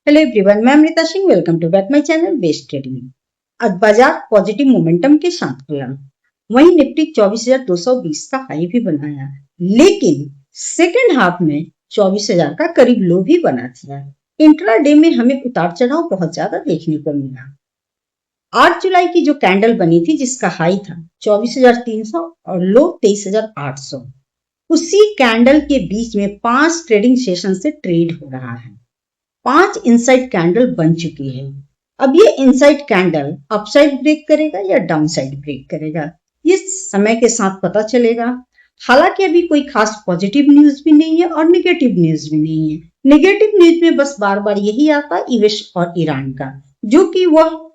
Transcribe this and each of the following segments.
Hello everyone, मैं Amrita Singh. Welcome to back my channel best trading. आज बाजार पॉजिटिव मोमेंटम के साथ खुला। वहीं निफ्टी 24,220 का हाई भी बनाया, लेकिन सेकेंड हाफ में 24,000 का करीब लो भी बना था। इंट्राडे में हमें उतार चढ़ाव बहुत ज्यादा देखने को मिला। 8 जुलाई की जो कैंडल बनी थी, जिसका हाई था 24,300 और लो 23,800, उसी कैंडल के बीच में 5 ट्रेडिंग सेशन से ट्रेड हो रहा है। 5 इनसाइड कैंडल बन चुकी है। अब ये इनसाइड कैंडल अपसाइड ब्रेक करेगा या डाउनसाइड ब्रेक करेगा, ये समय के साथ पता चलेगा। हालांकि अभी कोई खास पॉजिटिव न्यूज भी नहीं है और निगेटिव न्यूज भी नहीं है। निगेटिव न्यूज में बस बार बार यही आता है यूएस और ईरान का, जो कि वह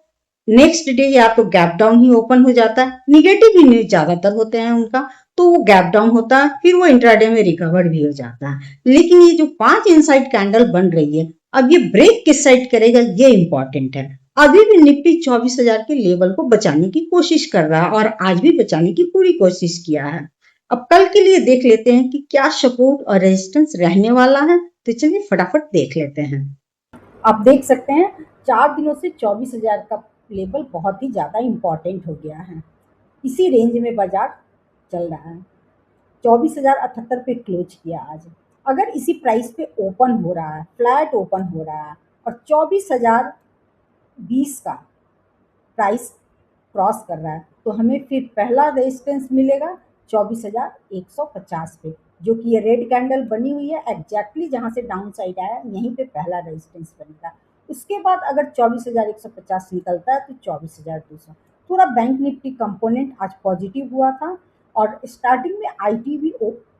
नेक्स्ट डे या तो गैप डाउन ही ओपन हो जाता है। निगेटिव ही न्यूज ज्यादातर होते हैं उनका, तो वो गैप डाउन होता है, फिर वो इंट्राडे में रिकवर भी हो जाता है। लेकिन ये जो 5 इनसाइड कैंडल बन रही है, अब ये ब्रेक किस साइड करेगा ये इंपॉर्टेंट है। अभी भी निफ्टी 24,000 के लेवल को बचाने की कोशिश कर रहा है और आज भी बचाने की पूरी कोशिश किया है। अब कल के लिए देख लेते हैं कि क्या सपोर्ट और रेजिस्टेंस रहने वाला है, तो चलिए फटाफट देख लेते हैं। आप देख सकते हैं 4 दिनों से 24,000 का लेवल बहुत ही ज़्यादा इम्पॉर्टेंट हो गया है। इसी रेंज में बाजार चल रहा है। 24,078 पे क्लोज किया आज। अगर इसी प्राइस पे ओपन हो रहा है, फ्लैट ओपन हो रहा है और 24,020 का प्राइस क्रॉस कर रहा है, तो हमें फिर पहला रेजिस्टेंस मिलेगा 24,150 पे, जो कि ये रेड कैंडल बनी हुई है एग्जैक्टली जहाँ से डाउन साइड आया, यहीं पे पहला रेजिस्टेंस बनेगा। उसके बाद अगर 24,150 निकलता है तो 24,200। थोड़ा बैंक निफ्टी कंपोनेंट आज पॉजिटिव हुआ था और स्टार्टिंग में आईटी भी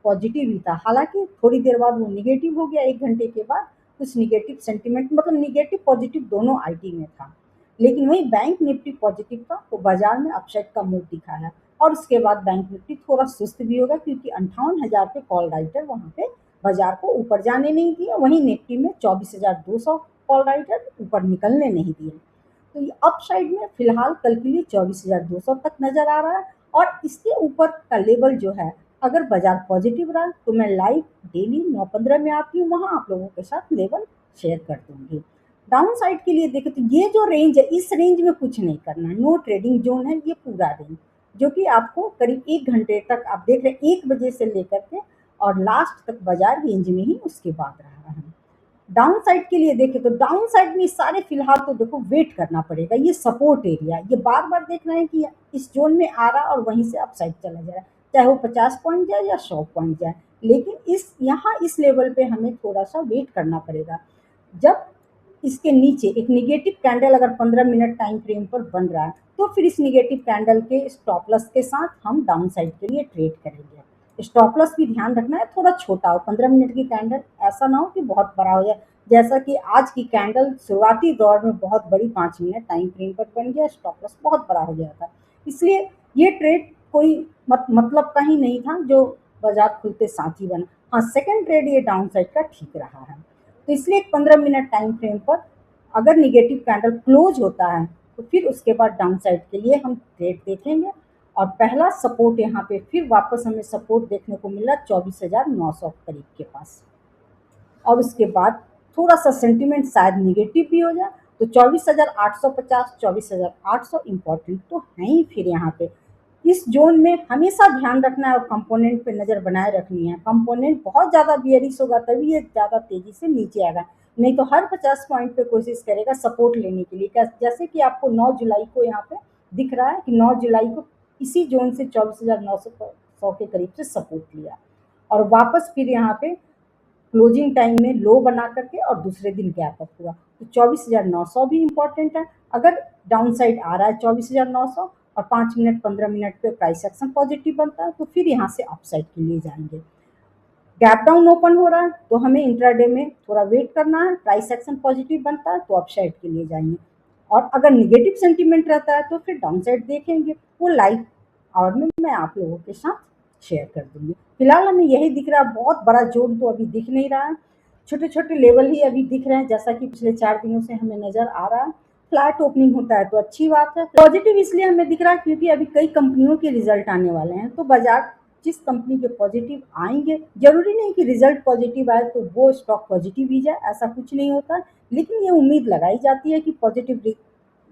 पॉजिटिव ही था। हालांकि थोड़ी देर बाद वो निगेटिव हो गया, 1 घंटे के बाद कुछ निगेटिव सेंटिमेंट, मतलब निगेटिव पॉजिटिव दोनों आईटी में था। लेकिन वही बैंक निफ्टी पॉजिटिव था, तो बाजार में अपसाइड का मूव दिखा है। और उसके बाद बैंक निफ्टी थोड़ा सुस्त भी होगा, क्योंकि 58,000 पे कॉल राइटर वहाँ पे बाजार को ऊपर जाने नहीं दिए। वहीं निफ्टी में 24,200 कॉल राइटर ऊपर निकलने नहीं दिए। तो ये अप साइड में फिलहाल कल के लिए 24,200 तक नजर आ रहा है। और इसके ऊपर का लेवल जो है, अगर बाजार पॉजिटिव रहा तो मैं लाइव डेली 9:15 में आती हूँ, वहाँ आप लोगों के साथ लेवल शेयर कर दूंगी। डाउन साइड के लिए देखें तो ये जो रेंज है, इस रेंज में कुछ नहीं करना, नो ट्रेडिंग जोन है ये पूरा रेंज, जो कि आपको करीब 1 घंटे तक आप देख रहे हैं, 1 बजे से लेकर के और लास्ट तक बाजार रेंज में ही उसके बाद रहा है। डाउन साइड के लिए देखें तो डाउन साइड में सारे फिलहाल तो देखो वेट करना पड़ेगा। ये सपोर्ट एरिया, ये बार बार देख रहे हैं कि इस जोन में आ रहा और वहीं से अप साइड चला जा रहा है, चाहे वो 50 पॉइंट जाए या 100 पॉइंट जाए। लेकिन इस लेवल पे हमें थोड़ा सा वेट करना पड़ेगा। जब इसके नीचे एक निगेटिव कैंडल अगर 15 मिनट टाइम फ्रेम पर बन रहा है, तो फिर इस निगेटिव कैंडल के स्टॉप लॉस के साथ हम डाउन साइड के लिए ट्रेड करेंगे। स्टॉप लॉस भी ध्यान रखना है, थोड़ा छोटा हो, 15 मिनट की कैंडल, ऐसा ना हो कि बहुत बड़ा हो जाए। जैसा कि आज की कैंडल शुरुआती दौर में बहुत बड़ी 5 मिनट टाइम फ्रेम पर बन गया, स्टॉप लॉस बहुत बड़ा हो गया था। इसलिए ये ट्रेड कोई मतलब का ही नहीं था जो बाजार खुलते साथ ही बना। हाँ, सेकेंड ट्रेड ये डाउन साइड का ठीक रहा है। तो इसलिए 15 मिनट टाइम फ्रेम पर अगर निगेटिव कैंडल क्लोज होता है, तो फिर उसके बाद डाउन साइड के लिए हम ट्रेड देखेंगे। और पहला सपोर्ट यहाँ पे फिर वापस हमें सपोर्ट देखने को मिला 24,900 करीब के पास। और उसके बाद थोड़ा सा सेंटिमेंट शायद निगेटिव भी हो जाए, तो 24,850 24,800 इम्पोर्टेंट तो है ही। फिर यहाँ पे इस जोन में हमेशा ध्यान रखना है और कंपोनेंट पे नज़र बनाए रखनी है। कंपोनेंट बहुत ज़्यादा बियरिश होगा तभी ये ज़्यादा तेज़ी से नीचे आएगा, नहीं तो हर 50 पॉइंट पे कोशिश करेगा सपोर्ट लेने के लिए। जैसे कि आपको 9 जुलाई को यहाँ पे दिख रहा है कि 9 जुलाई को इसी जोन से 24,900 के करीब से सपोर्ट लिया और वापस फिर यहाँ पे क्लोजिंग टाइम में लो बना करके और दूसरे दिन गैप अप हुआ। तो 24,900 भी इम्पोर्टेंट है। अगर डाउन साइड आ रहा है 24,900 और 5 मिनट 15 मिनट पे प्राइस एक्शन पॉजिटिव बनता है, तो फिर यहाँ से अपसाइड के लिए जाएंगे। गैप डाउन ओपन हो रहा है तो हमें इंट्राडे में थोड़ा वेट करना है, प्राइस एक्शन पॉजिटिव बनता है तो अपसाइड के लिए जाएंगे। और अगर निगेटिव सेंटीमेंट रहता है तो फिर डाउन साइड देखेंगे, वो लाइव आवर में मैं आप लोगों के साथ शेयर कर दूंगी। फिलहाल हमें यही दिख रहा है, बहुत बड़ा जोन तो अभी दिख नहीं रहा है, छोटे छोटे लेवल ही अभी दिख रहे हैं, जैसा कि पिछले 4 दिनों से हमें नजर आ रहा है। फ्लैट ओपनिंग होता है तो अच्छी बात है। पॉजिटिव इसलिए हमें दिख रहा है क्योंकि अभी कई कंपनियों के रिजल्ट आने वाले हैं, तो बाजार जिस कंपनी के पॉजिटिव आएंगे, जरूरी नहीं कि रिजल्ट पॉजिटिव आए तो वो स्टॉक पॉजिटिव ही जाए, ऐसा कुछ नहीं होता, लेकिन ये उम्मीद लगाई जाती है कि पॉजिटिव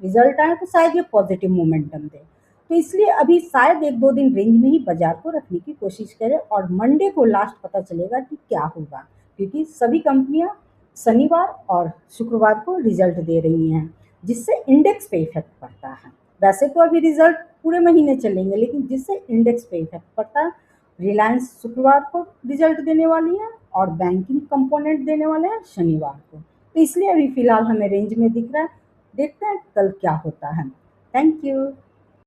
रिजल्ट आए तो शायद ये पॉजिटिव मोमेंटम दे। तो इसलिए अभी शायद 1-2 दिन रेंज में ही बाजार को रखने की कोशिश करें और मंडे को लास्ट पता चलेगा कि क्या होगा, क्योंकि सभी कंपनियां शनिवार और शुक्रवार को रिजल्ट दे रही हैं, जिससे इंडेक्स पे इफेक्ट पड़ता है। वैसे तो अभी रिजल्ट पूरे महीने चलेंगे, लेकिन जिससे इंडेक्स पे इफेक्ट पड़ता है, रिलायंस शुक्रवार को रिजल्ट देने वाली है और बैंकिंग कंपोनेंट देने वाले हैं शनिवार को। तो इसलिए अभी फिलहाल हमें रेंज में दिख रहा है, देखते हैं कल क्या होता है। Thank you.